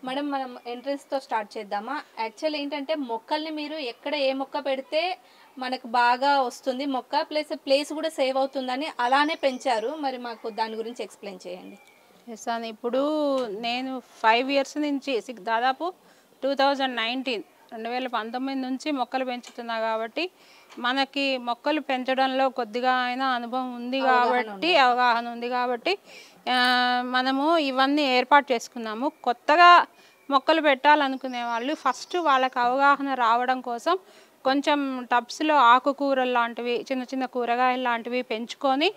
Madam మనం ఎంట్రన్స్‌తో start చేద్దామా? Actual ఏంటంటే మొక్కల్ని మీరు ఎక్కడ ఏ మొక్క పెడితే మనకు బాగా వస్తుంది మొక్క ప్లేస్ కూడా సేవ్ అవుతుందని అలానే పెంచారు. మరి మాకు దాని గురించి ఎక్స్‌ప్లెయిన్ చేయండి. ఎస్ అని ఇప్పుడు నేను 5 ఇయర్స్ నుంచి దాదాపు 2019 నుంచి మొక్కలు పెంచుతున్నా కాబట్టి మనకి మొక్కలు పెంచడంలో కొద్దిగా అయినా అనుభవం ఉంది కాబట్టి అవగాహన ఉంది కాబట్టి మనము ఇవన్నీ ఏర్పాటు చేసుకున్నాము. కొత్తగా మొక్కలు పెట్టాలనుకునే వాళ్ళు ఫస్ట్ వాళ్ళకి అవగాహన రావడం కోసం కొంచెం టబ్స్లో ఆకుకూరలు లాంటివి చిన్న చిన్న కూరగాయలు లాంటివి పెంచుకొని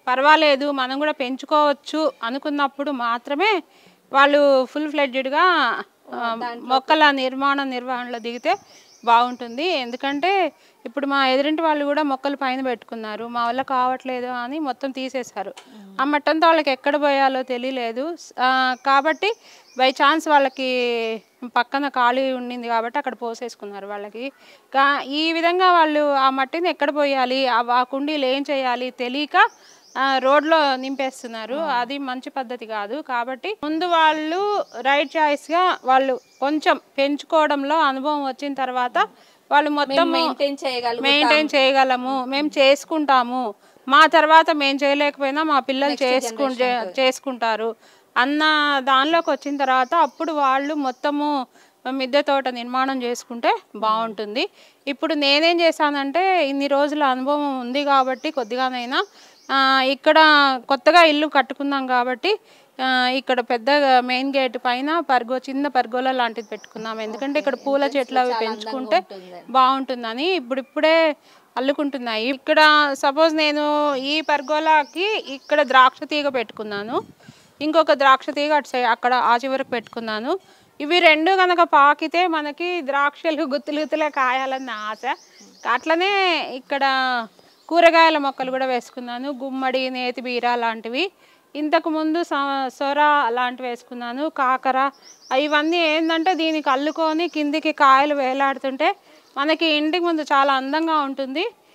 పర్వాలేదు మనం కూడా పెంచుకోవచ్చు అనుకున్నప్పుడు మాత్రమే వాళ్ళు ఫుల్ ఫ్లెడ్జ్డ్గా మొక్కల నిర్వహణలో దిగితే బాగుంటుంది. ఎందుకంటే ఇప్పుడు మా ఎదురింటి వాళ్ళు కూడా మొక్కలు పైన పెట్టుకున్నారు, మా వల్ల కావట్లేదు అని మొత్తం తీసేశారు. ఆ మట్టంతో వాళ్ళకి ఎక్కడ పోయాలో తెలియలేదు. కాబట్టి బై ఛాన్స్ వాళ్ళకి పక్కన ఖాళీ ఉండింది కాబట్టి అక్కడ పోసేసుకున్నారు. వాళ్ళకి ఈ విధంగా వాళ్ళు ఆ మట్టిని ఎక్కడ పోయాలి, ఆ కుండీలు ఏం చేయాలి తెలియక రోడ్లో నింపేస్తున్నారు. అది మంచి పద్ధతి కాదు. కాబట్టి ముందు వాళ్ళు రైట్ చాయిస్గా వాళ్ళు కొంచెం పెంచుకోవడంలో అనుభవం వచ్చిన తర్వాత వాళ్ళు మొత్తం మెయింటైన్ చేయగలము, మేము చేసుకుంటాము, మా తర్వాత మేము చేయలేకపోయినా మా పిల్లలు చేసుకుంటారు అన్న దానిలోకి వచ్చిన తర్వాత అప్పుడు వాళ్ళు మొత్తము మిద్దె తోట నిర్మాణం చేసుకుంటే బాగుంటుంది. ఇప్పుడు నేనేం చేశానంటే ఇన్ని రోజుల అనుభవం ఉంది కాబట్టి కొద్దిగానైనా ఇక్కడ కొత్తగా ఇల్లు కట్టుకున్నాం కాబట్టి ఇక్కడ పెద్ద మెయిన్ గేట్ పైన చిన్న పర్గోలా లాంటిది పెట్టుకున్నాం. ఎందుకంటే ఇక్కడ పూల చెట్లు అవి పెంచుకుంటే బాగుంటుందని ఇప్పుడిప్పుడే అల్లుకుంటున్నాయి. ఇక్కడ సపోజ్ నేను ఈ పర్గోలాకి ఇక్కడ ద్రాక్ష తీగ పెట్టుకున్నాను, ఇంకొక ద్రాక్ష తీగ అక్కడ ఆ చివరకు పెట్టుకున్నాను. ఇవి రెండు కనుక పాకితే మనకి ద్రాక్షలు గుత్తులుగుతులే కాయాలన్న ఆశ. అట్లనే ఇక్కడ కూరగాయల మొక్కలు కూడా వేసుకున్నాను, గుమ్మడి, నేతి బీర లాంటివి. ఇంతకుముందు సొర లాంటివి వేసుకున్నాను, కాకర. ఇవన్నీ ఏంటంటే దీనికి అల్లుకొని కిందికి కాయలు వేలాడుతుంటే మనకి ఇంటికి ముందు చాలా అందంగా ఉంటుంది.